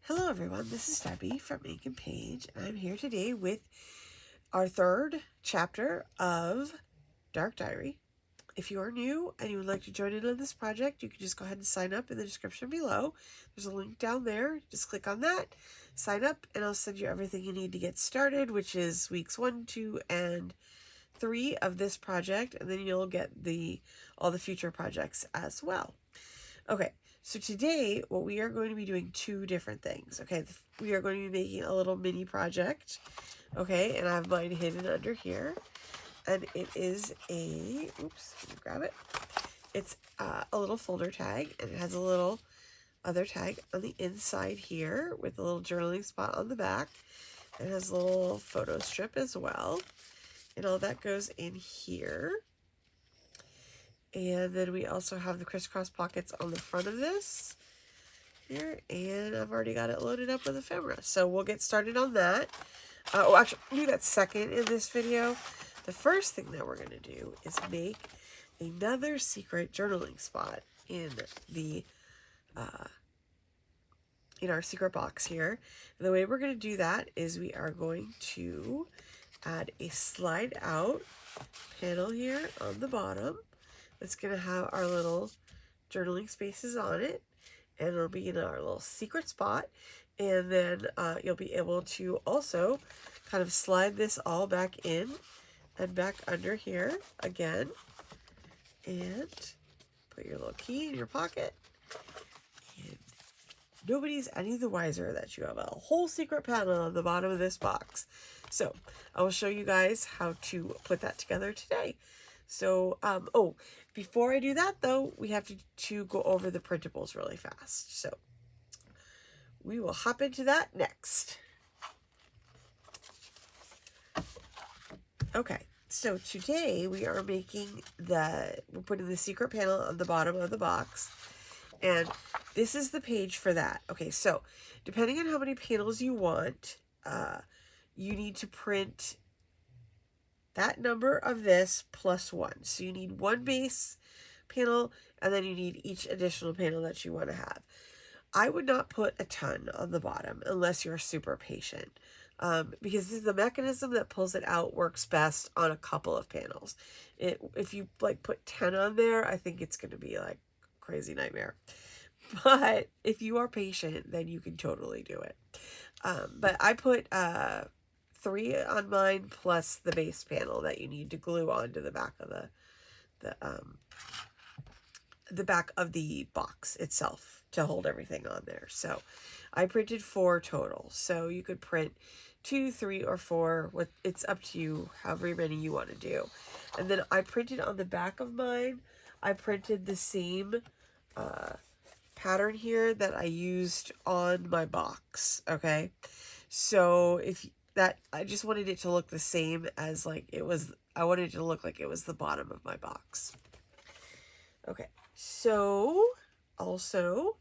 Hello everyone, this is Debbie from Ink and Page, and I'm here today with our third chapter of Dark Diary. If you are new and you would like to join in on this project, you can just go ahead and sign up in the description below. There's a link down there. Just click on that, sign up, and I'll send you everything you need to get started, which is weeks 1, 2, and 3 of this project, and then you'll get all the future projects as well. Okay, so today, what we are going to be doing two different things, okay? We are going to be making a little mini project, okay? And I have mine hidden under here. And it is a, oops, let me grab it. It's a little folder tag, and it has a little other tag on the inside here with a little journaling spot on the back. It has a little photo strip as well. And all that goes in here. And then we also have the crisscross pockets on the front of this here, and I've already got it loaded up with ephemera. So we'll get started on that. Oh, actually, I'll do that second in this video. The first thing that we're going to do is make another secret journaling spot in our secret box here. And the way we're going to do that is we are going to add a slide out panel here on the bottom. It's going to have our little journaling spaces on it, and it'll be in our little secret spot. And then you'll be able to also kind of slide this all back in and back under here again, and put your little key in your pocket. And nobody's any the wiser that you have a whole secret panel on the bottom of this box. So I will show you guys how to put that together today. So, oh, before I do that, though, we have to go over the printables really fast. So, we will hop into that next. Okay, so today we are we're putting the secret panel on the bottom of the box. And this is the page for that. Okay, so depending on how many panels you want, you need to print that number of this plus 1. So you need 1 base panel, and then you need each additional panel that you want to have. I would not put a ton on the bottom unless you're super patient, because the mechanism that pulls it out works best on a couple of panels. If you like put 10 on there, I think it's going to be like a crazy nightmare. But if you are patient, then you can totally do it. But I put 3 on mine plus the base panel that you need to glue onto the back of the back of the box itself to hold everything on there. So I printed 4 total. So you could print 2, 3, or 4. It's up to you, however many you want to do. And then I printed on the back of mine, I printed the same pattern here that I used on my box. Okay, so I just wanted it to look the same as I wanted it to look like it was the bottom of my box. Okay, so also,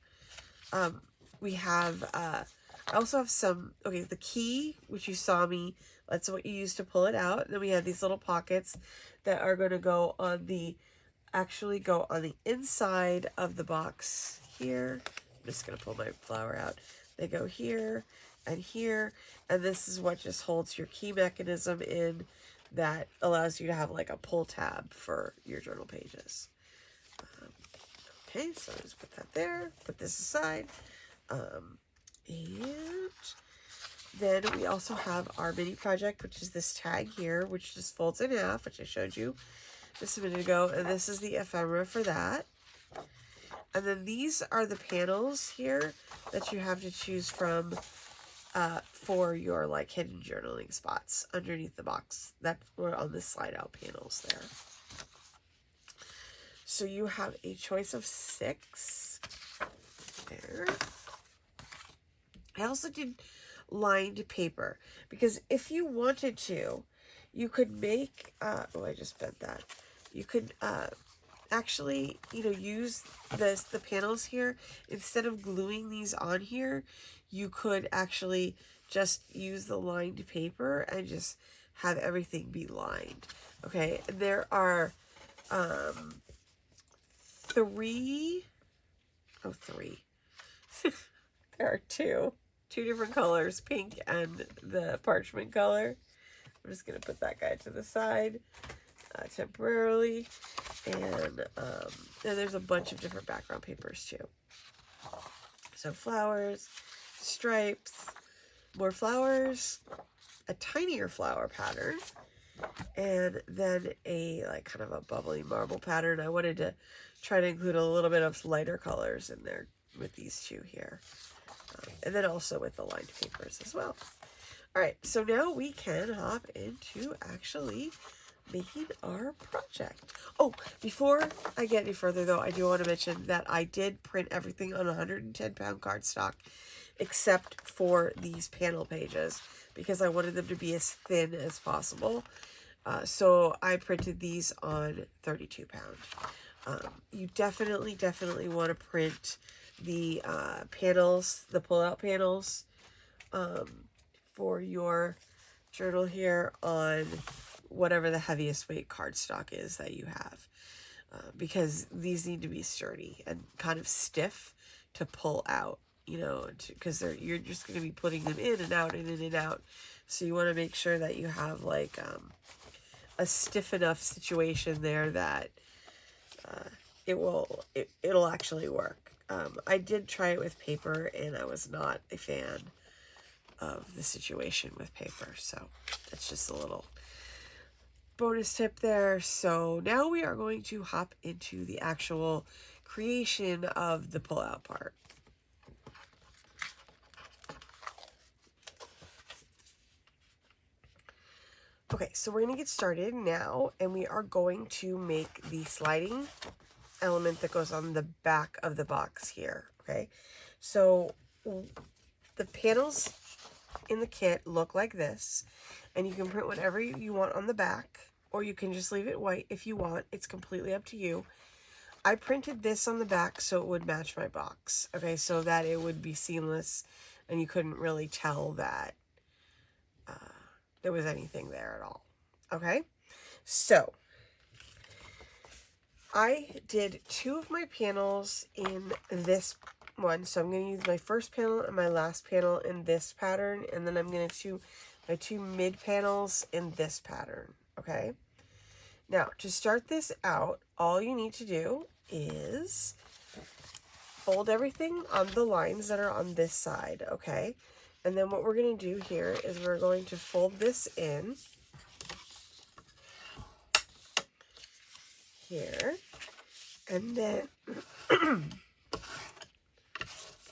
we have, I also have the key, which you saw me, that's what you use to pull it out. And then we have these little pockets that are going to go on the inside of the box here. I'm just going to pull my flower out. They go here and here, and this is what just holds your key mechanism in, that allows you to have like a pull tab for your journal pages. Okay, so just put that there, put this aside, and then we also have our mini project, which is this tag here, which just folds in half, which I showed you just a minute ago, and this is the ephemera for that. And then these are the panels here that you have to choose from for your like hidden journaling spots underneath the box that were on the slide out panels there. So you have a choice of 6 there. I also did lined paper because if you wanted to, you could make, oh, I just bent that. You could actually, use the panels here. Instead of gluing these on here, you could actually just use the lined paper and just have everything be lined. Okay, there are 3. There are 2. two different colors, pink and the parchment color. I'm just going to put that guy to the side temporarily. And there's a bunch of different background papers too. So flowers, stripes, more flowers, a tinier flower pattern, and then a like kind of a bubbly marble pattern. I wanted to try to include a little bit of lighter colors in there with these two here. And then also with the lined papers as well. All right, so now we can hop into actually making our project. Oh, before I get any further though, I do want to mention that I did print everything on 110-pound cardstock except for these panel pages because I wanted them to be as thin as possible. So I printed these on 32 pound. You definitely want to print the panels, the pull-out panels for your journal here on whatever the heaviest weight cardstock is that you have, because these need to be sturdy and kind of stiff to pull out, you know, because you're just going to be putting them in and out, in and out. So you want to make sure that you have like a stiff enough situation there that it'll actually work. I did try it with paper and I was not a fan of the situation with paper, so that's just a little bonus tip there. So now we are going to hop into the actual creation of the pull-out part. Okay, so we're going to get started now, and we are going to make the sliding element that goes on the back of the box here, okay? So the panels in the kit look like this, and you can print whatever you want on the back, or you can just leave it white if you want. It's completely up to you. I printed this on the back so it would match my box, okay, so that it would be seamless and you couldn't really tell that there was anything there at all, okay? So I did two of my panels in this one, so I'm going to use my first panel and my last panel in this pattern, and then I'm going to do my two mid panels in this pattern, okay? Now, to start this out, all you need to do is fold everything on the lines that are on this side, okay? And then what we're going to do here is we're going to fold this in here, and then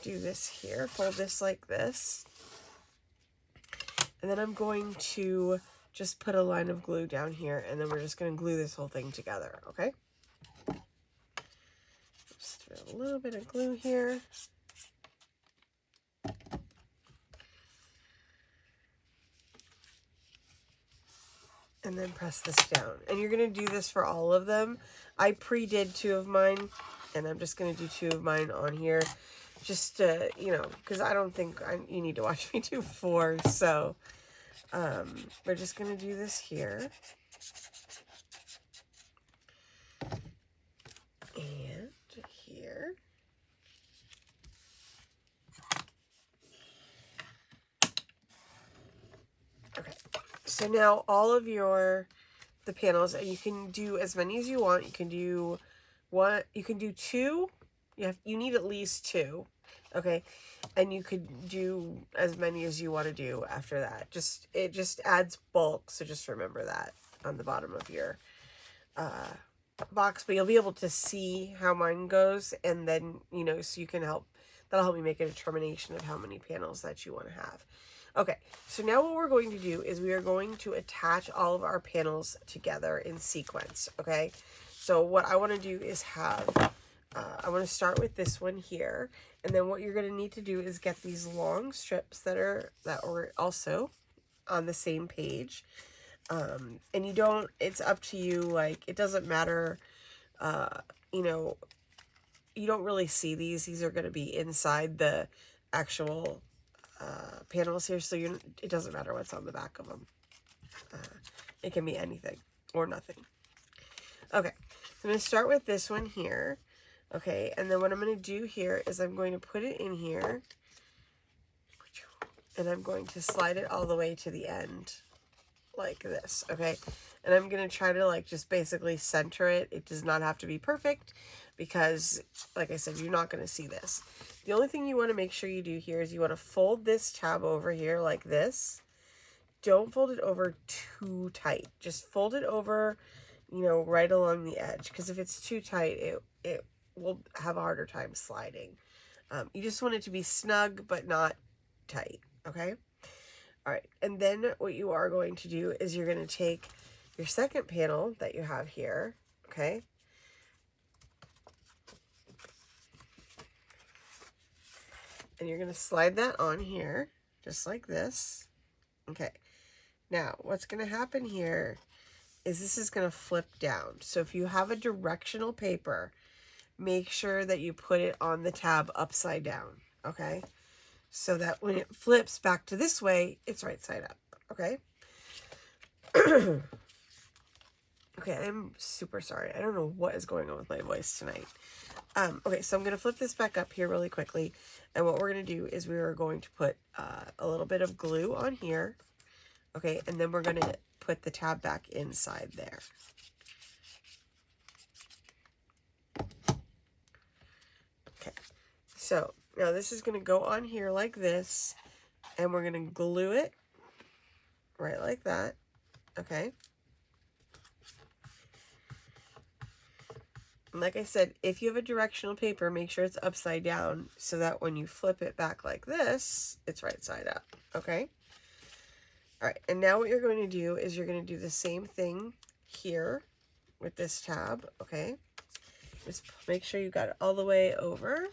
do this here, fold this like this, and then I'm going to just put a line of glue down here, and then we're just going to glue this whole thing together, okay? Just throw a little bit of glue here. And then press this down. And you're going to do this for all of them. I pre-did two of mine, and I'm just going to do two of mine on here. Just to, you know, because I don't think you need to watch me do four. So we're just going to do this here. And here. Okay. So now all of the panels, and you can do as many as you want. You can do one, you can do two. You need at least two, okay? And you could do as many as you want to do after that. It just adds bulk, so just remember that on the bottom of your box. But you'll be able to see how mine goes, and then, you know, so you can that'll help me make a determination of how many panels that you want to have. Okay, so now what we're going to do is we are going to attach all of our panels together in sequence, okay? So what I want to do is I want to start with this one here, and then what you're going to need to do is get these long strips that are also on the same page. And it's up to you, like, it doesn't matter, you know, you don't really see these. These are going to be inside the actual panels here, so it doesn't matter what's on the back of them. It can be anything or nothing. Okay, so I'm going to start with this one here. Okay, and then what I'm going to do here is I'm going to put it in here. and I'm going to slide it all the way to the end like this, okay? And I'm going to try to like just basically center it. It does not have to be perfect because, like I said, you're not going to see this. The only thing you want to make sure you do here is you want to fold this tab over here like this. Don't fold it over too tight. Just fold it over, you know, right along the edge, because if it's too tight, it will have a harder time sliding. You just want it to be snug but not tight, okay? All right, and then what you are going to do is you're going to take your second panel that you have here, okay? And you're going to slide that on here, just like this. Okay, now what's going to happen here is this is going to flip down. So if you have a directional paper, make sure that you put it on the tab upside down, okay? So that when it flips back to this way, it's right side up, okay? Okay, I'm super sorry. I don't know what is going on with my voice tonight. Okay, so I'm going to flip this back up here really quickly. And what we're going to do is we are going to put a little bit of glue on here. Okay, and then we're going to put the tab back inside there. Okay, so now this is going to go on here like this. And we're going to glue it right like that. Okay. And like I said, if you have a directional paper, make sure it's upside down so that when you flip it back like this, it's right side up, okay? All right, and now what you're going to do is you're going to do the same thing here with this tab, okay? Just make sure you got it all the way over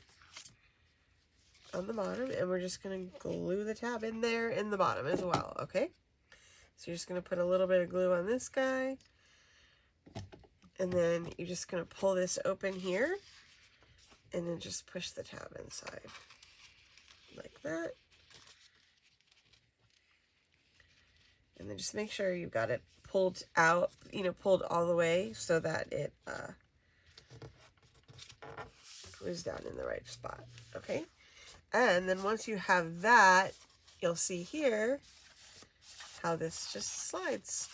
on the bottom, and we're just going to glue the tab in there in the bottom as well, okay? So you're just going to put a little bit of glue on this guy. And then you're just going to pull this open here and then just push the tab inside like that. And then just make sure you've got it pulled out, you know, pulled all the way so that it goes down in the right spot. Okay. And then once you have that, you'll see here how this just slides.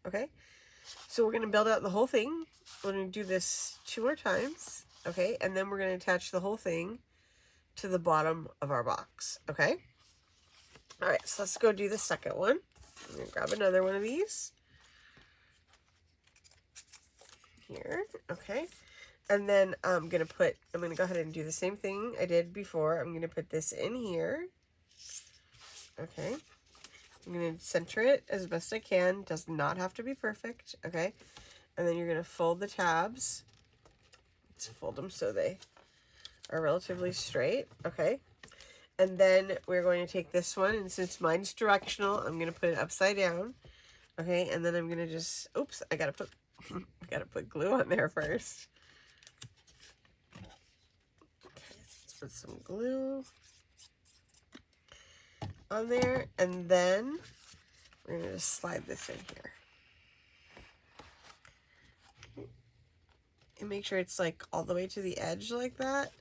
Okay. So we're going to build out the whole thing. We're going to do this 2 more times, okay? And then we're going to attach the whole thing to the bottom of our box, okay? All right, so let's go do the second one. I'm going to grab another one of these. Here, okay? And then I'm going to go ahead and do the same thing I did before. I'm going to put this in here, okay? I'm going to center it as best I can. Does not have to be perfect, okay? And then you're going to fold the tabs. Let's fold them so they are relatively straight, okay? And then we're going to take this one, and since mine's directional, I'm going to put it upside down, okay? And then I'm going to just, oops, I got to put glue on there first. Okay, let's put some glue on there, and then we're going to just slide this in here. And make sure it's like all the way to the edge like that,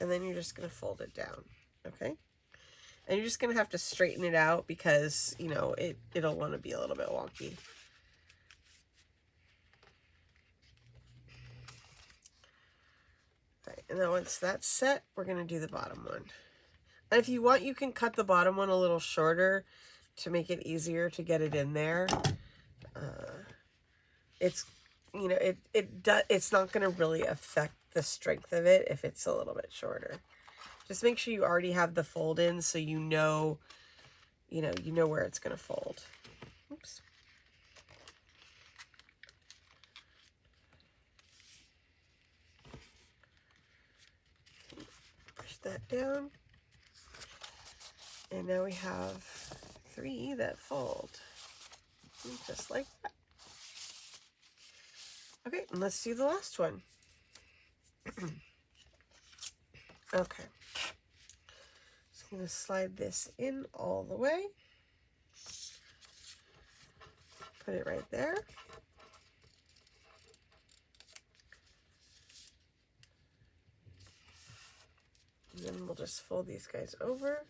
and then you're just going to fold it down, okay? And you're just going to have to straighten it out because, you know, it'll want to be a little bit wonky. All right, and then once that's set, we're going to do the bottom one. And if you want, you can cut the bottom one a little shorter to make it easier to get it in there. It's, you know, it's not going to really affect the strength of it if it's a little bit shorter. Just make sure you already have the fold in so you know where it's going to fold. Oops. Push that down. And now we have 3 that fold, just like that. Okay, and let's do the last one. Okay. Just going to slide this in all the way. Put it right there. And then we'll just fold these guys over.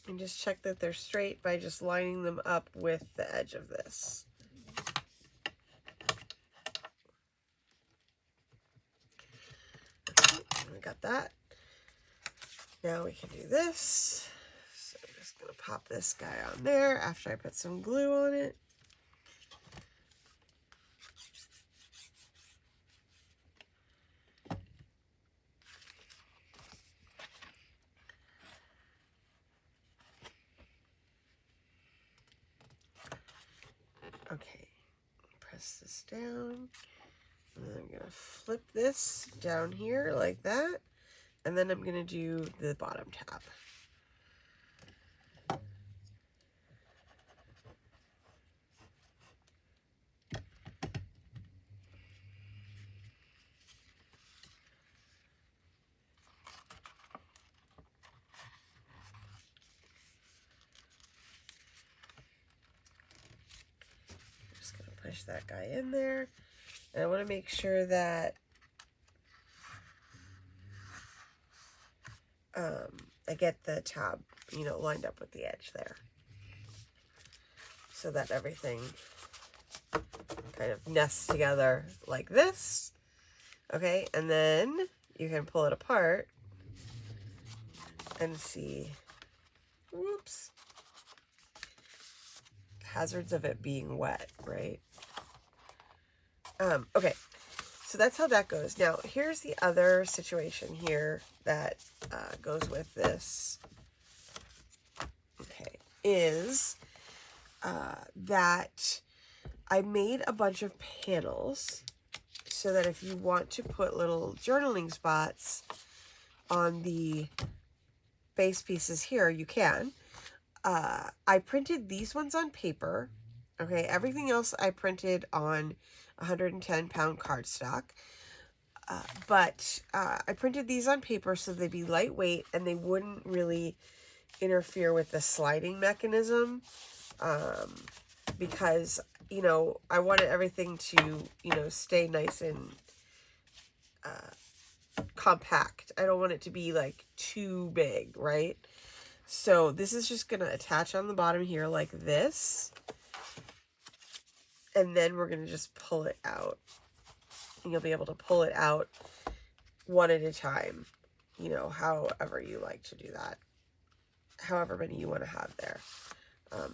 And just check that they're straight by just lining them up with the edge of this. Okay, we got that. Now we can do this. So I'm just going to pop this guy on there after I put some glue on it. Okay, press this down. And then I'm going to flip this down here like that. And then I'm going to do the bottom tab. Just going to push that guy in there. And I want to make sure that I get the tab, you know, lined up with the edge there. So that everything kind of nests together like this. Okay, and then you can pull it apart and see, whoops, hazards of it being wet, right? Okay, so that's how that goes. Now, here's the other situation here that goes with this, okay, is that I made a bunch of panels so that if you want to put little journaling spots on the base pieces here, you can. I printed these ones on paper. Okay, everything else I printed on 110-pound cardstock. But I printed these on paper so they'd be lightweight and they wouldn't really interfere with the sliding mechanism. Because, you know, I wanted everything to, you know, stay nice and compact. I don't want it to be like too big, right? So this is just going to attach on the bottom here like this. And then we're going to just pull it out. And you'll be able to pull it out one at a time. You know, however you like to do that. However many you want to have there.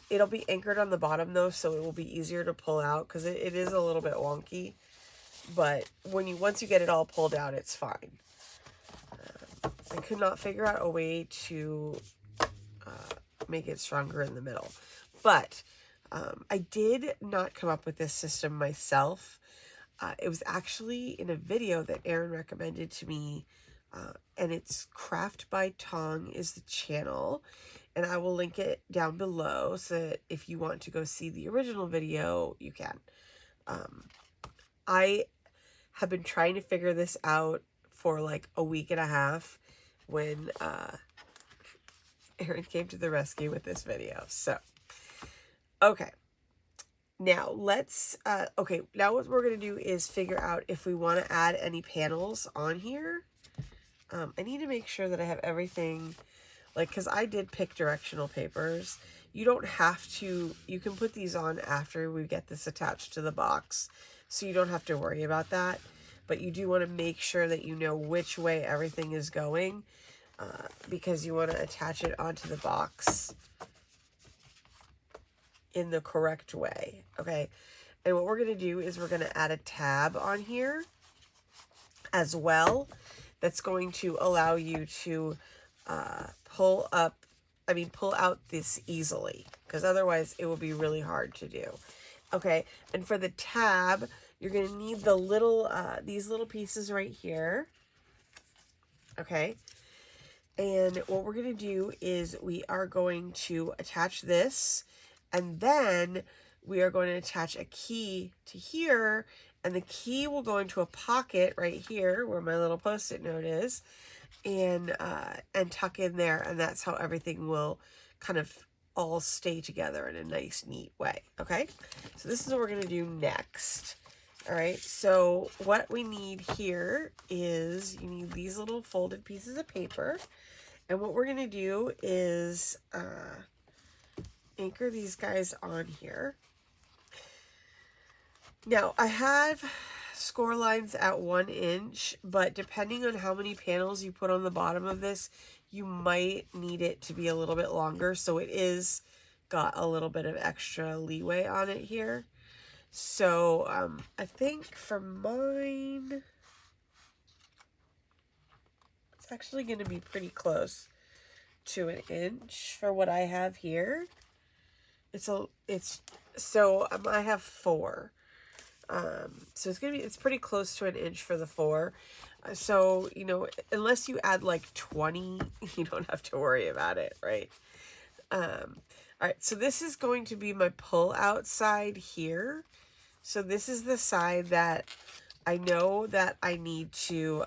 It'll be anchored on the bottom though, so it will be easier to pull out because it is a little bit wonky. But once you get it all pulled out, it's fine. I could not figure out a way to make it stronger in the middle. But I did not come up with this system myself. It was actually in a video that Erin recommended to me, and it's Craft by Tong is the channel, and I will link it down below so that if you want to go see the original video, you can. I have been trying to figure this out for like a week and a half when Erin came to the rescue with this video. So, okay. Now let's, okay, now what we're going to do is figure out if we want to add any panels on here. I need to make sure that I have everything, like, because I did pick directional papers. You don't have to, you can put these on after we get this attached to the box, so you don't have to worry about that. But you do want to make sure that you know which way everything is going, because you want to attach it onto the box in the correct way, okay? And what we're going to do is we're going to add a tab on here as well that's going to allow you to pull out this easily, because otherwise it will be really hard to do. Okay, and for the tab, you're going to need the little, these little pieces right here, okay? And what we're going to do is we are going to attach this, and then we are going to attach a key to here, and the key will go into a pocket right here where my little Post-it note is, and tuck in there, and that's how everything will kind of all stay together in a nice, neat way, okay? So this is what we're going to do next. All right, so what we need here is you need these little folded pieces of paper. And what we're going to do is anchor these guys on here. Now, I have score lines at 1 inch, but depending on how many panels you put on the bottom of this, you might need it to be a little bit longer. So it is got a little bit of extra leeway on it here. So I think for mine, it's actually going to be pretty close to 1 inch for what I have here. I have 4. So it's pretty close to 1 inch for the 4. So, you know, unless you add like 20, you don't have to worry about it, right? All right, so this is going to be my pull out side here. So this is the side that I know that I need to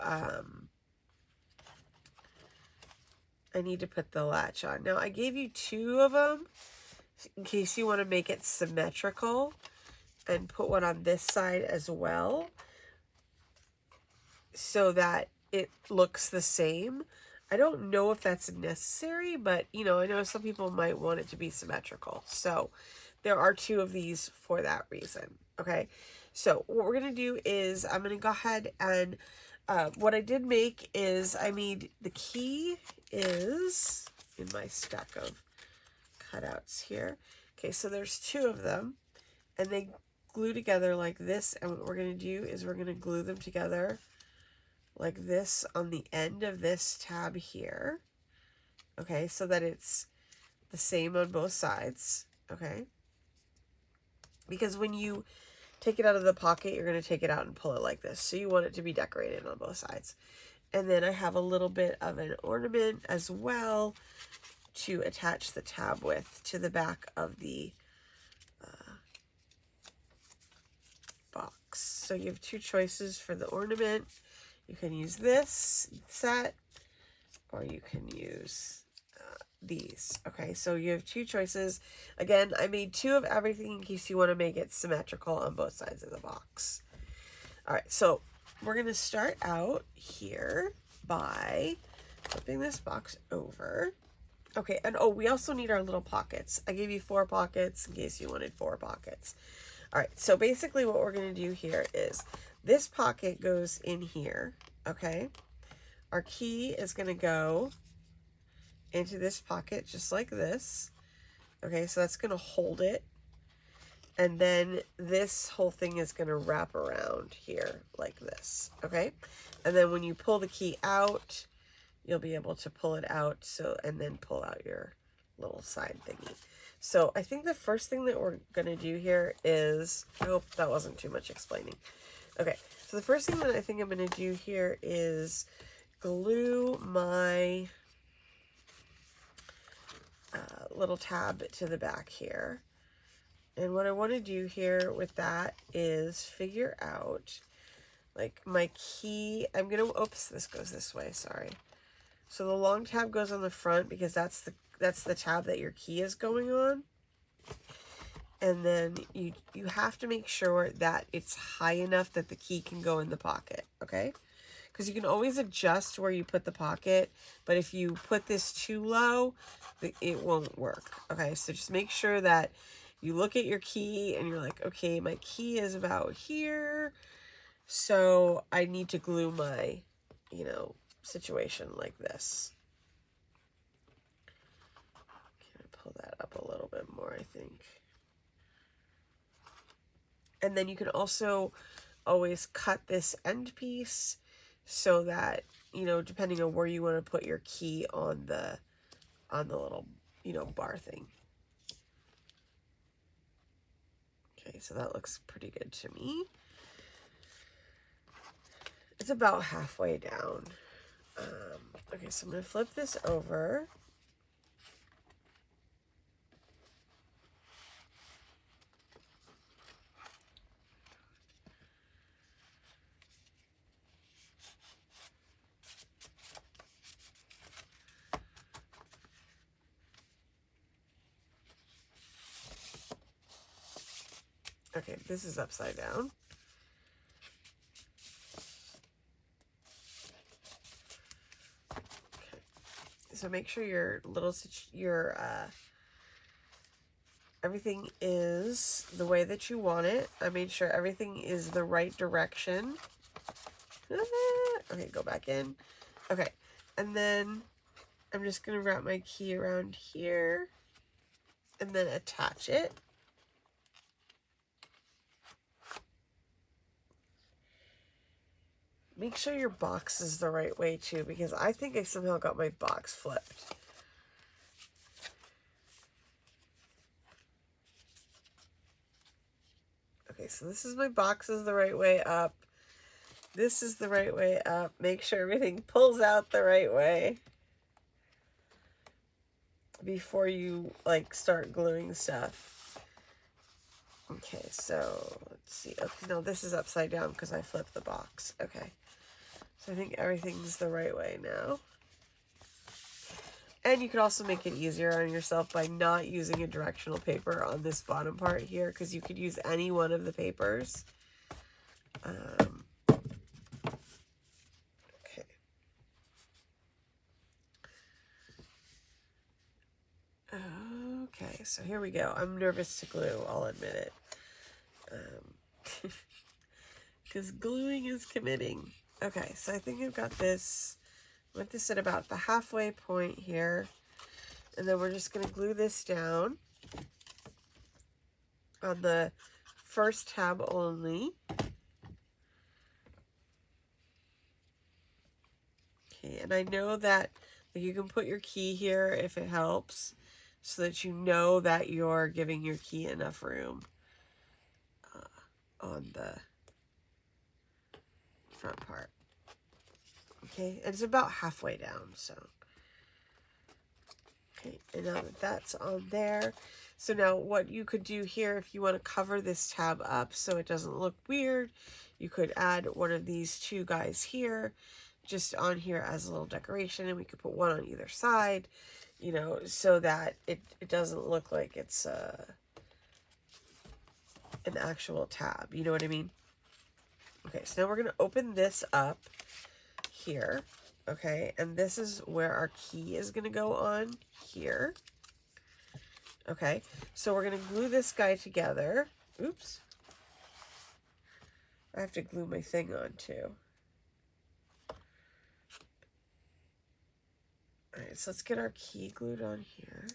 put the latch on. Now, I gave you 2 of them in case you want to make it symmetrical, and put one on this side as well so that it looks the same. I don't know if that's necessary, but, you know, I know some people might want it to be symmetrical. So there are 2 of these for that reason. Okay, so what we're going to do is I'm going to go ahead and what I did make is I made the key is in my stack of cutouts here. Okay, so there's 2 of them, and they glue together like this. And what we're going to do is we're going to glue them together like this on the end of this tab here. Okay, so that it's the same on both sides. Okay, because when you take it out of the pocket, you're going to take it out and pull it like this. So you want it to be decorated on both sides. And then I have a little bit of an ornament as well to attach the tab with to the back of the box. So you have 2 choices for the ornament. You can use this set, or you can use these. Okay, so you have 2 choices. Again, I made 2 of everything in case you want to make it symmetrical on both sides of the box. All right, so we're going to start out here by flipping this box over. Okay, and oh, we also need our little pockets. I gave you 4 pockets in case you wanted 4 pockets. All right, so basically what we're going to do here is this pocket goes in here, okay? Our key is going to go into this pocket just like this. Okay, so that's going to hold it. And then this whole thing is going to wrap around here like this, okay? And then when you pull the key out, you'll be able to pull it out, so, and then pull out your little side thingy. So I think the first thing that we're going to do here is, I hope that wasn't too much explaining. Okay, so the first thing that I think I'm going to do here is glue my little tab to the back here. And what I want to do here with that is figure out, like, my key. I'm going to, oops, this goes this way, sorry. So the long tab goes on the front because that's the tab that your key is going on. And then you have to make sure that it's high enough that the key can go in the pocket, okay? Because you can always adjust where you put the pocket, but if you put this too low, it won't work, okay? So just make sure that you look at your key and you're like, okay, my key is about here, so I need to glue my, you know, situation like this. Can I pull that up a little bit more, I think. And then you can also always cut this end piece so that, you know, depending on where you want to put your key on the little, you know, bar thing. Okay, so that looks pretty good to me. It's about halfway down. Okay, so I'm going to flip this over. Okay, this is upside down. so make sure your everything is the way that you want it. I made sure everything is the right direction. Okay, go back in. Okay, and then I'm just going to wrap my key around here and then attach it. Make sure your box is the right way too, because I think I somehow got my box flipped. Okay, so this is my box is the right way up. This is the right way up. Make sure everything pulls out the right way before you like start gluing stuff. Okay, so let's see. Okay, no, this is upside down because I flipped the box. Okay, so I think everything's the right way now. And you could also make it easier on yourself by not using a directional paper on this bottom part here, because you could use any one of the papers. Okay. Okay, so here we go. I'm nervous to glue, I'll admit it. Because gluing is committing. Okay, so I think I've got this. With this at about the halfway point here, and then we're just going to glue this down on the first tab only. Okay, and I know that you can put your key here if it helps, so that you know that you're giving your key enough room on the front part. Okay, and it's about halfway down, so. Okay, and now that that's on there, so now what you could do here, if you want to cover this tab up so it doesn't look weird, you could add one of these two guys here, just on here as a little decoration, and we could put one on either side, you know, so that it doesn't look like it's an actual tab, you know what I mean? Okay, so now we're going to open this up here, okay, and this is where our key is going to go on here. Okay, so we're going to glue this guy together. Oops, I have to glue my thing on too. All right, so let's get our key glued on here.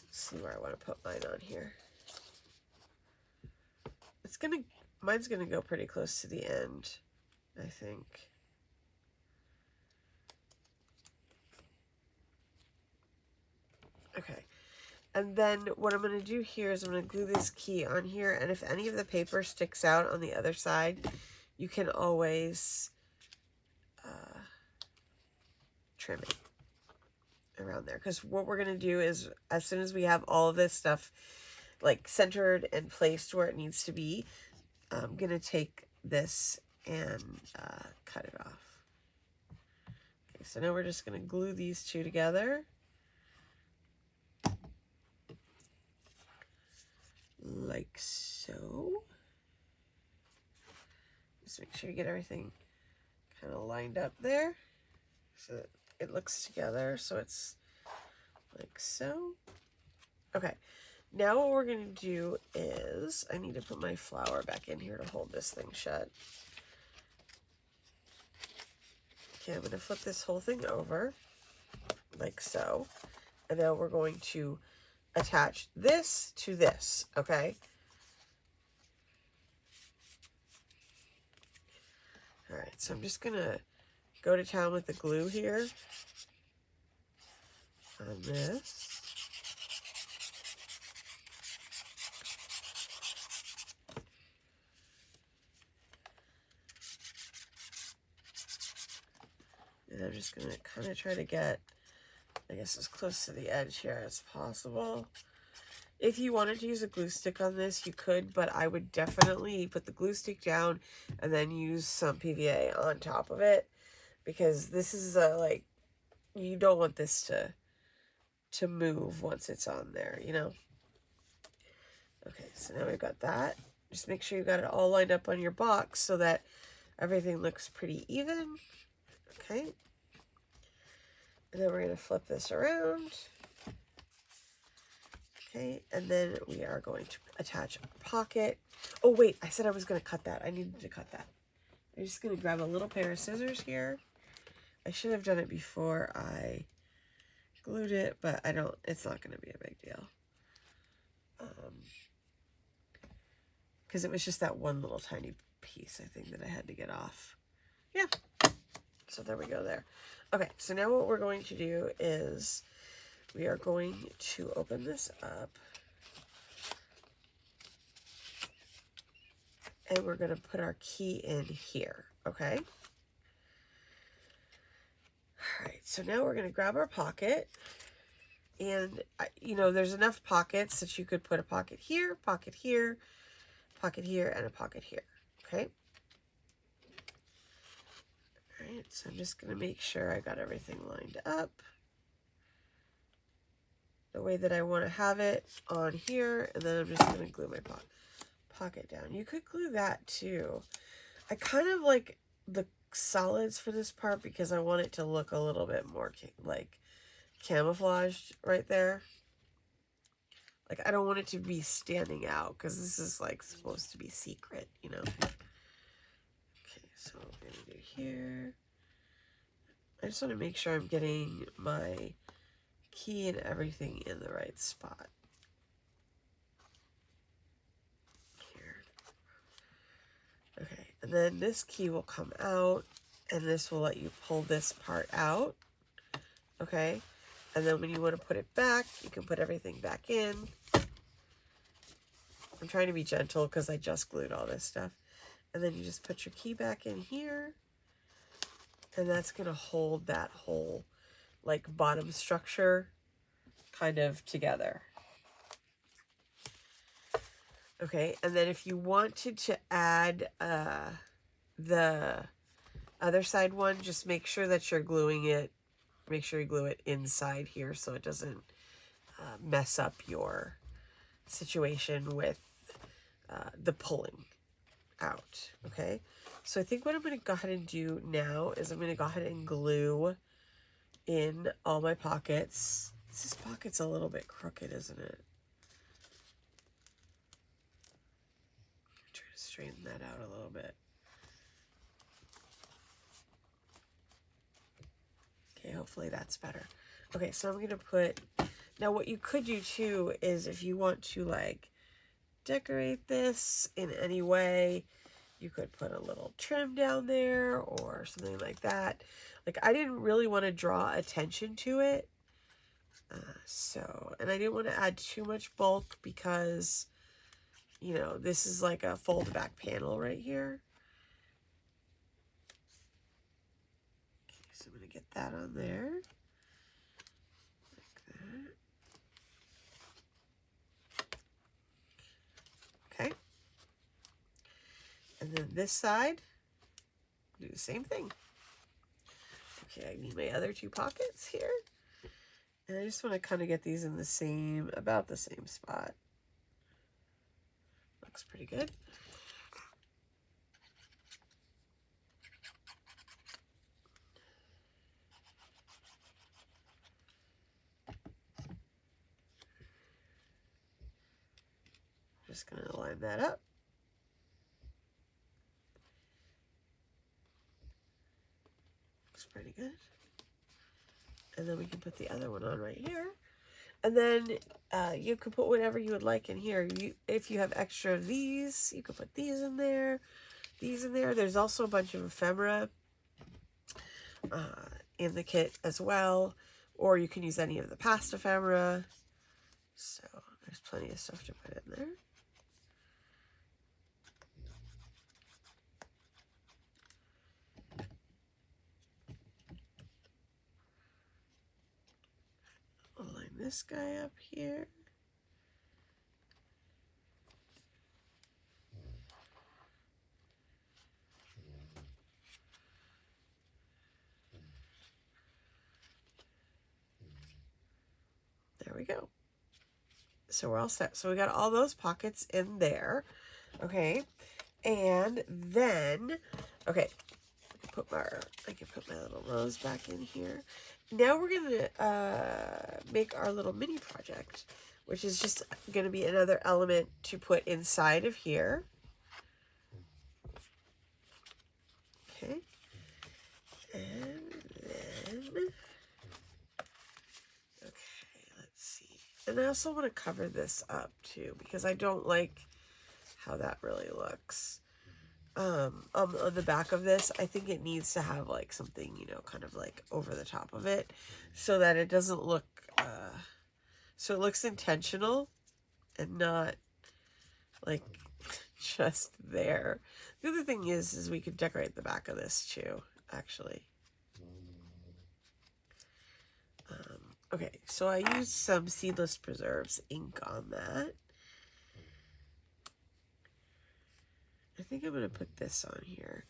Let's see where I want to put mine on here. Mine's gonna go pretty close to the end, I think. Okay, and then what I'm gonna do here is I'm gonna glue this key on here, and if any of the paper sticks out on the other side, you can always trim it around there. Because what we're gonna do is, as soon as we have all of this stuff like centered and placed where it needs to be, I'm gonna take this and cut it off. Okay, so now we're just gonna glue these two together. Like so. Just make sure you get everything kind of lined up there so that it looks together, so it's like so. Okay. Now what we're going to do is, I need to put my flower back in here to hold this thing shut. Okay, I'm going to flip this whole thing over, like so. And now we're going to attach this to this, okay? Alright, so I'm just going to go to town with the glue here on this. And I'm just going to kind of try to get, I guess, as close to the edge here as possible. If you wanted to use a glue stick on this, you could, but I would definitely put the glue stick down and then use some PVA on top of it, because this is like, you don't want this to move once it's on there, you know? Okay, so now we've got that. Just make sure you got it all lined up on your box so that everything looks pretty even. Okay. And then we're going to flip this around. Okay, and then we are going to attach a pocket. Oh wait, I said I was going to cut that. I needed to cut that. I'm just going to grab a little pair of scissors here. I should have done it before I glued it, but I don't, it's not going to be a big deal. Because it was just that one little tiny piece, I think, that I had to get off. Yeah, so there we go there. Okay, so now what we're going to do is we are going to open this up. And we're going to put our key in here, okay? All right, so now we're going to grab our pocket. And, you know, there's enough pockets that you could put a pocket here, pocket here, pocket here, and a pocket here, okay? All right, so I'm just going to make sure I got everything lined up the way that I want to have it on here, and then I'm just going to glue my pocket down. You could glue that too. I kind of like the solids for this part because I want it to look a little bit more like camouflaged right there. Like, I don't want it to be standing out because this is like supposed to be secret, you know. Okay, so what we're gonna do here, I just want to make sure I'm getting my key and everything in the right spot. Here. Okay, and then this key will come out, and this will let you pull this part out. Okay, and then when you want to put it back, you can put everything back in. I'm trying to be gentle because I just glued all this stuff. And then you just put your key back in here, and that's going to hold that whole like bottom structure kind of together. Okay, and then if you wanted to add the other side one, just make sure that you're gluing it. Make sure you glue it inside here so it doesn't mess up your situation with the pulling out. Okay, so I think what I'm going to go ahead and do now is I'm going to go ahead and glue in all my pockets. This pocket's a little bit crooked, isn't it? Try to straighten that out a little bit. Okay, hopefully that's better. Okay, so I'm going to put, now what you could do too is if you want to like decorate this in any way, you could put a little trim down there or something like that. Like, I didn't really want to draw attention to it. And I didn't want to add too much bulk because, you know, this is like a fold back panel right here. Okay, so I'm going to get that on there. Like that. Okay. And then this side, do the same thing. Okay, I need my other two pockets here. And I just want to kind of get these in the same, about the same spot. Looks pretty good. Just going to line that up. Looks pretty good. And then we can put the other one on right here. And then you can put whatever you would like in here. If you have extra of these, you can put these in there, these in there. There's also a bunch of ephemera in the kit as well. Or you can use any of the past ephemera. So there's plenty of stuff to put in there. Line this guy up here. There we go. So we're all set. So we got all those pockets in there. Okay, and then, okay, I can put my little rose back in here. Now we're gonna make our little mini project, which is just gonna be another element to put inside of here. Okay, and then, okay, let's see. And I also want to cover this up too, because I don't like how that really looks. On the back of this, I think it needs to have like something, you know, kind of like over the top of it, so that it doesn't look, so it looks intentional and not like just there. The other thing is we could decorate the back of this too, actually. Okay, so I used some Seedless Preserves ink on that. I think I'm going to put this on here.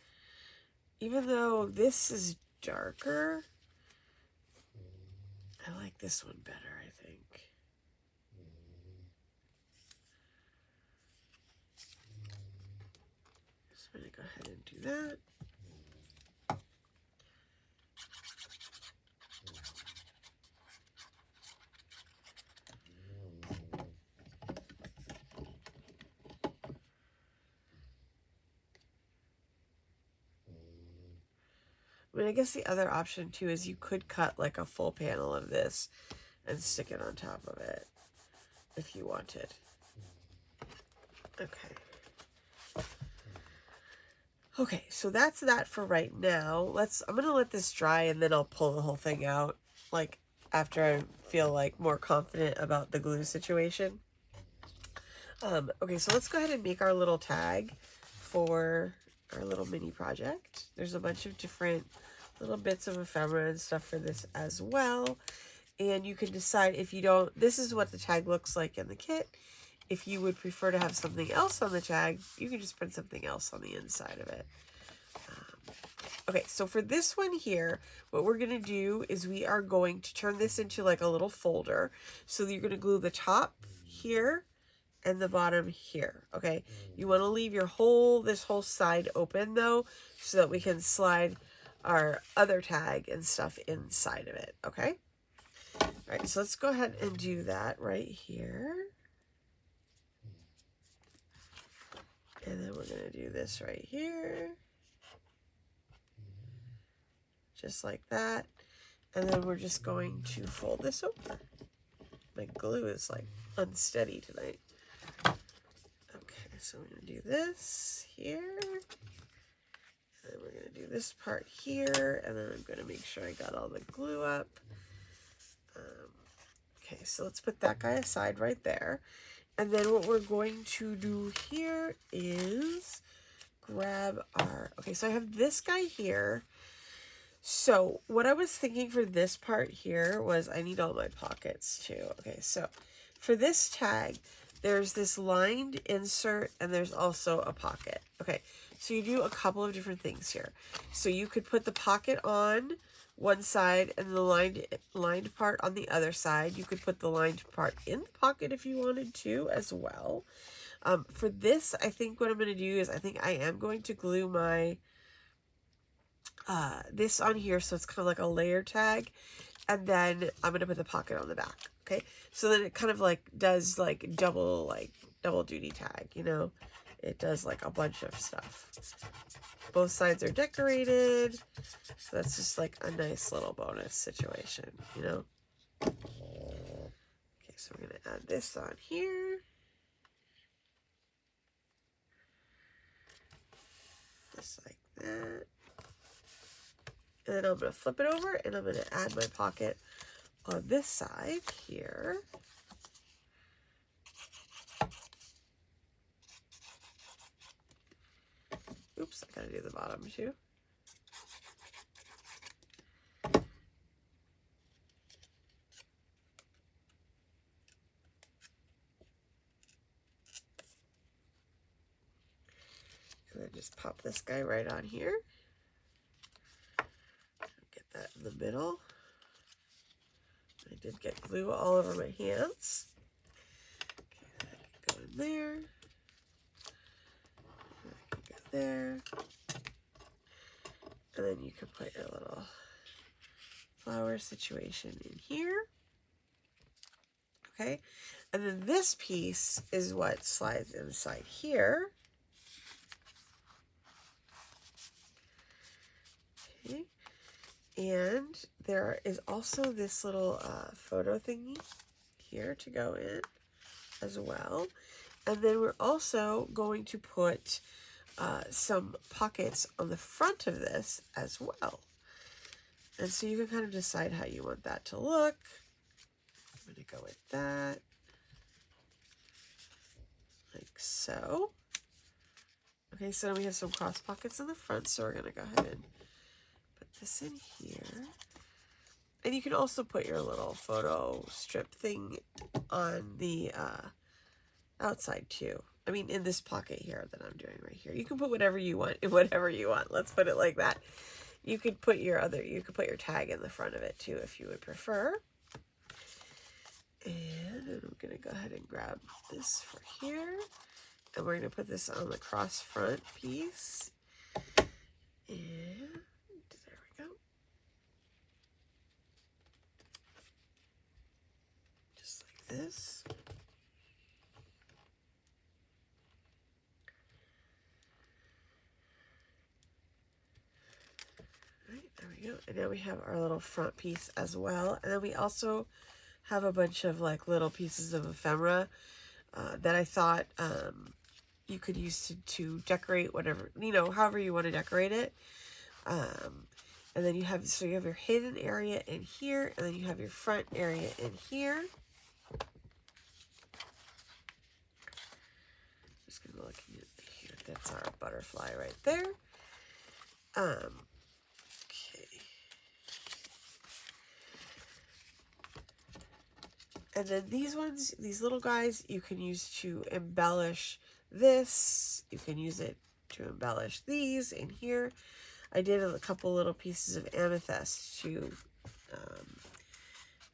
Even though this is darker, I like this one better, I think. So I'm going to go ahead and do that. I mean, I guess the other option too is you could cut like a full panel of this and stick it on top of it if you wanted. Okay. Okay, so that's that for right now. I'm gonna let this dry and then I'll pull the whole thing out, like after I feel like more confident about the glue situation. Okay, so let's go ahead and make our little tag for our little mini project. There's a bunch of different little bits of ephemera and stuff for this as well. And you can decide if you don't, this is what the tag looks like in the kit. If you would prefer to have something else on the tag, you can just print something else on the inside of it. Okay, so for this one here, what we're going to do is we are going to turn this into like a little folder. So you're going to glue the top here and the bottom here, okay? You want to leave your this whole side open though, so that we can slide our other tag and stuff inside of it, okay? All right, so let's go ahead and do that right here. And then we're going to do this right here. Just like that. And then we're just going to fold this over. My glue is like unsteady tonight. Okay, so we're going to do this here. And then we're going to do this part here. And then I'm going to make sure I got all the glue up. Okay, so let's put that guy aside right there. And then what we're going to do here is grab our... Okay, so I have this guy here. So what I was thinking for this part here was I need all my pockets too. Okay, so for this tag, there's this lined insert and there's also a pocket. Okay, so you do a couple of different things here. So you could put the pocket on one side and the lined part on the other side. You could put the lined part in the pocket if you wanted to as well. For this, I think what I'm going to do is I think I am going to glue my this on here, so it's kind of like a layer tag, and then I'm going to put the pocket on the back. Okay, so then it kind of like does like double duty tag, you know. It does like a bunch of stuff. Both sides are decorated, so that's just like a nice little bonus situation, you know. Okay, so we're going to add this on here. Just like that. And then I'm going to flip it over and I'm going to add my pocket on this side here. Oops, I got to do the bottom too. And then just pop this guy right on here. Get that in the middle. I did get glue all over my hands. Okay, that can go in there. there. And then you can put your little flower situation in here. Okay, and then this piece is what slides inside here. Okay, and there is also this little photo thingy here to go in as well. And then we're also going to put some pockets on the front of this as well. And so you can kind of decide how you want that to look. I'm going to go with that. Like so. Okay, so now we have some cross pockets in the front, so we're going to go ahead and put this in here. And you can also put your little photo strip thing on the outside too. I mean, in this pocket here that I'm doing right here. You can put whatever you want in whatever you want. Let's put it like that. You could put your tag in the front of it too if you would prefer. And I'm going to go ahead and grab this for here. And we're going to put this on the cross front piece. And there we go. Just like this. There we go. And now we have our little front piece as well. And then we also have a bunch of like little pieces of ephemera that I thought you could use to decorate whatever, you know, however you want to decorate it. And then you have your hidden area in here, and then you have your front area in here. Just gonna look at here. That's our butterfly right there. Okay. And then these ones, these little guys, you can use to embellish this. You can use it to embellish these in here. I did a couple little pieces of amethyst too.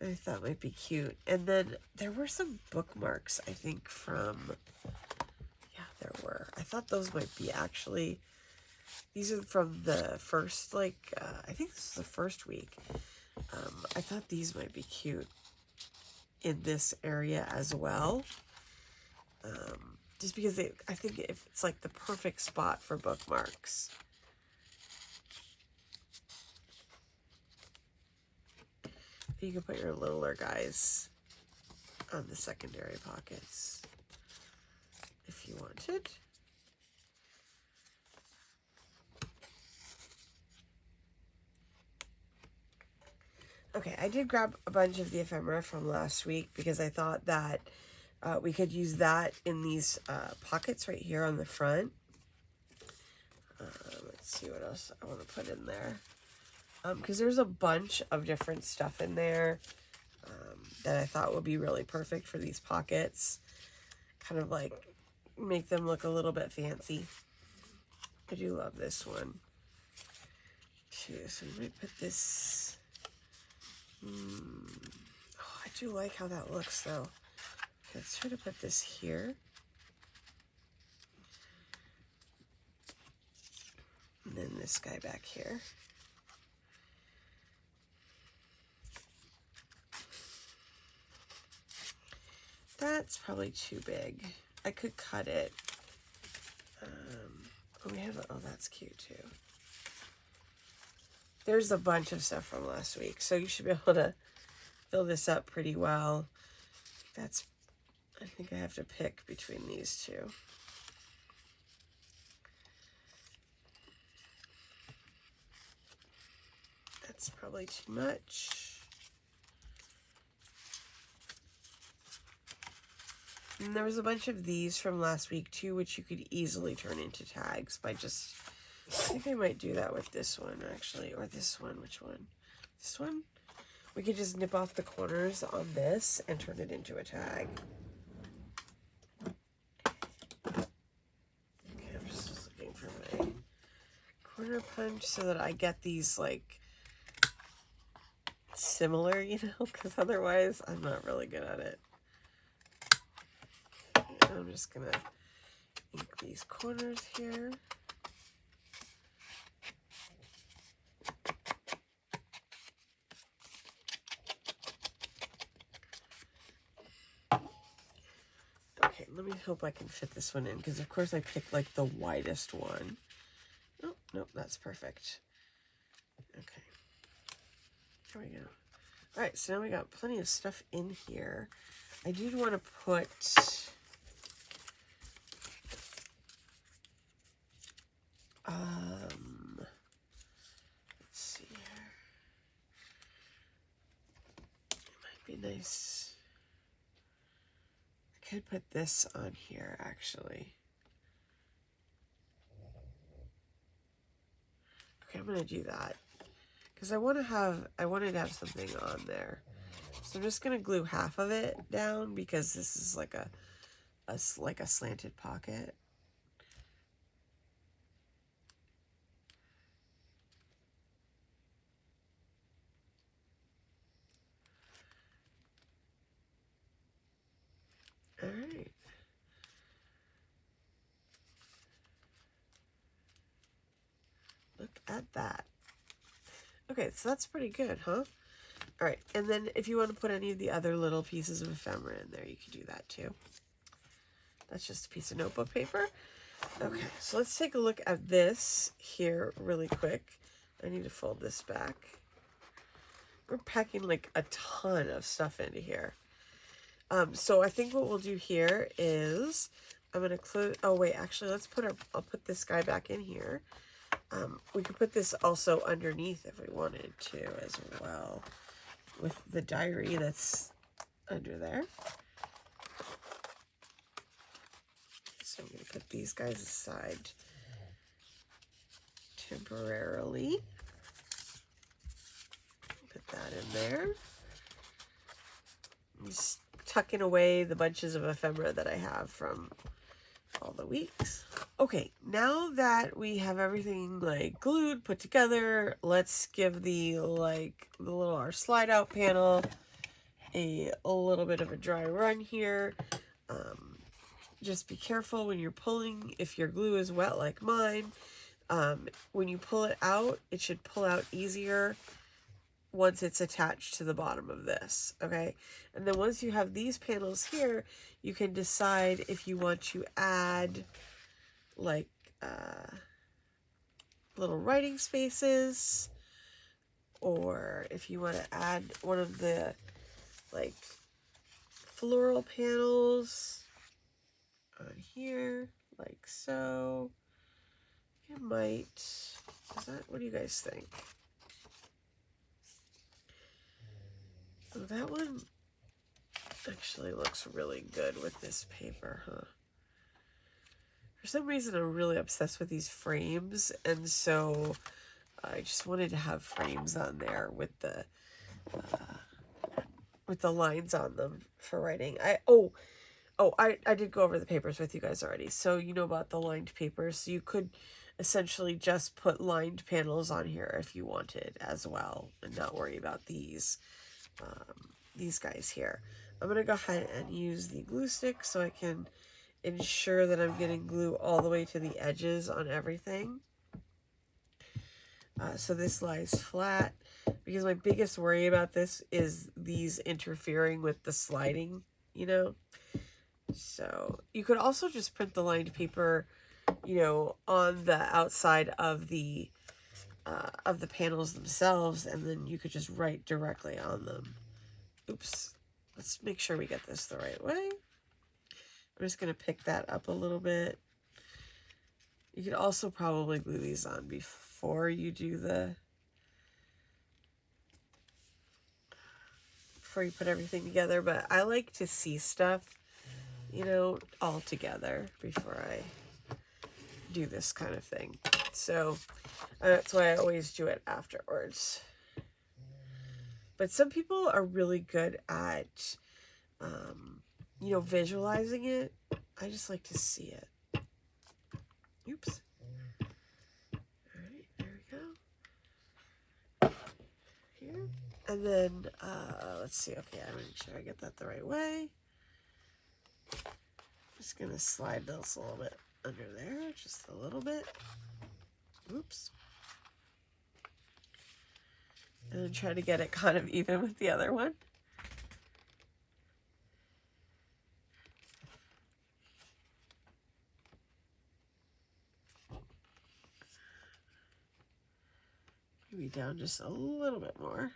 I thought might be cute. And then there were some bookmarks, I think, from, yeah, there were. I thought those might be actually, these are from the first, like, I think this is the first week. I thought these might be cute in this area as well. Just because I think it's like the perfect spot for bookmarks. You can put your littler guys on the secondary pockets if you wanted. Okay, I did grab a bunch of the ephemera from last week because I thought that we could use that in these pockets right here on the front. Let's see what else I want to put in there. Because there's a bunch of different stuff in there that I thought would be really perfect for these pockets. Kind of like make them look a little bit fancy. I do love this one too. So we might put this. Oh, I do like how that looks though. Okay, let's try to put this here. And then this guy back here. That's probably too big. I could cut it. Oh, we have oh, that's cute too. There's a bunch of stuff from last week, so you should be able to fill this up pretty well. That's, I think I have to pick between these two. That's probably too much. And there was a bunch of these from last week too, which you could easily turn into tags by just, I think I might do that with this one actually, or this one. Which one? This one? We could just nip off the corners on this and turn it into a tag. Okay, I'm just looking for my corner punch so that I get these like similar, you know, because otherwise I'm not really good at it. I'm just gonna ink these corners here. let me hope I can fit this one in, because of course I picked like the widest one. Oh, nope, that's perfect. Okay. There we go. All right, so now we got plenty of stuff in here. I did want to put let's see here. It might be nice. I could put this on here actually. Okay, I'm gonna do that because I wanted to have something on there. So I'm just gonna glue half of it down because this is like a slanted pocket. All right. Look at that. Okay, so that's pretty good, huh? All right, and then if you want to put any of the other little pieces of ephemera in there, you can do that too. That's just a piece of notebook paper. Okay, so let's take a look at this here really quick. I need to fold this back. We're packing like a ton of stuff into here. So I think what we'll do here is I'm gonna close. Oh wait, actually, I'll put this guy back in here. We could put this also underneath if we wanted to as well, with the diary that's under there. So I'm going to put these guys aside temporarily. Put that in there. Just tucking away the bunches of ephemera that I have from all the weeks. Okay, now that we have everything like glued, put together, let's give the our slide out panel a little bit of a dry run here. Just be careful when you're pulling. If your glue is wet like mine, when you pull it out, it should pull out easier once it's attached to the bottom of this, okay? And then once you have these panels here, you can decide if you want to add like little writing spaces, or if you want to add one of the like floral panels on here, like so. You might, what do you guys think? Oh, that one actually looks really good with this paper, huh? For some reason, I'm really obsessed with these frames, and so I just wanted to have frames on there with the lines on them for writing. I did go over the papers with you guys already, so you know about the lined papers. So you could essentially just put lined panels on here if you wanted as well, and not worry about these guys here. I'm gonna go ahead and use the glue stick so I can ensure that I'm getting glue all the way to the edges on everything. So this lies flat, because my biggest worry about this is these interfering with the sliding, you know. So you could also just print the lined paper, you know, on the outside of the panels themselves, and then you could just write directly on them. Oops. Let's make sure we get this the right way. I'm just going to pick that up a little bit. You could also probably glue these on before you do before you put everything together, but I like to see stuff, you know, all together before I do this kind of thing. So that's why I always do it afterwards. But some people are really good at, you know, visualizing it. I just like to see it. Oops. All right, there we go. Here. And then, let's see. Okay, I'm going to make sure I get that the right way. Just going to slide this a little bit under there, just a little bit. Oops. And then try to get it kind of even with the other one. maybe down just a little bit more.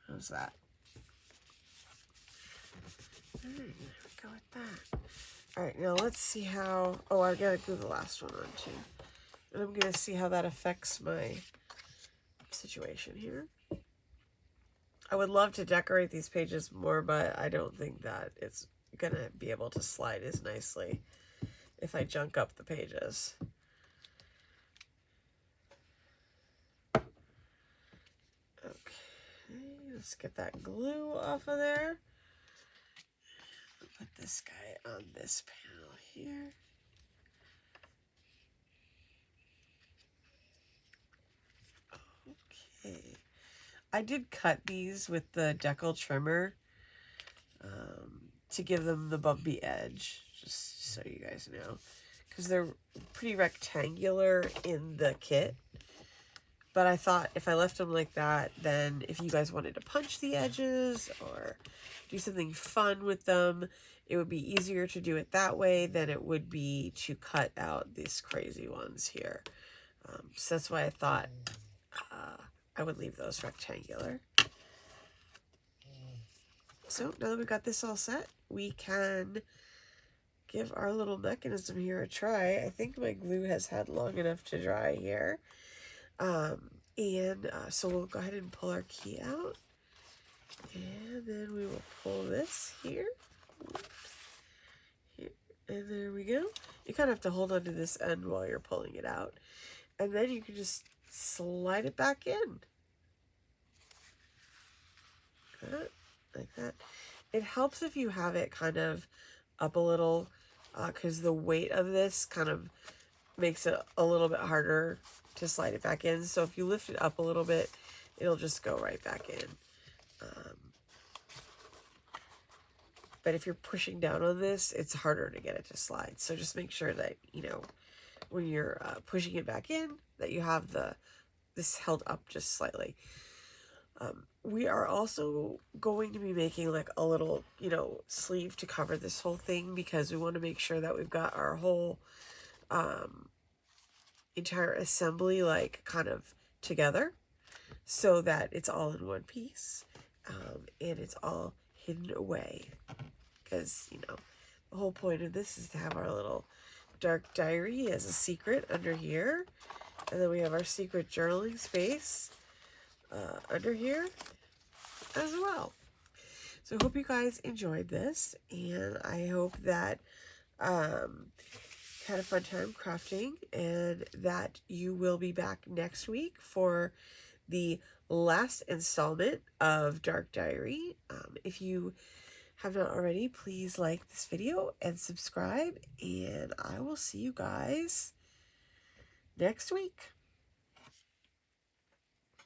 How's that? All right, there we go with that. All right, now let's see how, oh, I gotta glue the last one on too. And I'm gonna see how that affects my situation here. I would love to decorate these pages more, but I don't think that it's gonna be able to slide as nicely if I junk up the pages. Okay, let's get that glue off of there. Put this guy on this panel here. Okay. I did cut these with the decal trimmer to give them the bumpy edge, just so you guys know, because they're pretty rectangular in the kit. But I thought if I left them like that, then if you guys wanted to punch the edges or do something fun with them, it would be easier to do it that way than it would be to cut out these crazy ones here. So that's why I thought I would leave those rectangular. So now that we've got this all set, we can give our little mechanism here a try. I think my glue has had long enough to dry here. So we'll go ahead and pull our key out. And then we will pull this here. And there we go. You kind of have to hold onto this end while you're pulling it out. And then you can just slide it back in. Like that. It helps if you have it kind of up a little, because the weight of this kind of makes it a little bit harder to slide it back in. So if you lift it up a little bit, it'll just go right back in. But if you're pushing down on this, it's harder to get it to slide. So just make sure that, you know, when you're pushing it back in, that you have this held up just slightly. We are also going to be making like a little, you know, sleeve to cover this whole thing, because we want to make sure that we've got our whole entire assembly like kind of together so that it's all in one piece, and it's all hidden away, because, you know, the whole point of this is to have our little dark diary as a secret under here, and then we have our secret journaling space under here as well. So I hope you guys enjoyed this, and I hope that had a fun time crafting, and that you will be back next week for the last installment of Dark Diary. If you have not already, please like this video and subscribe, and I will see you guys next week.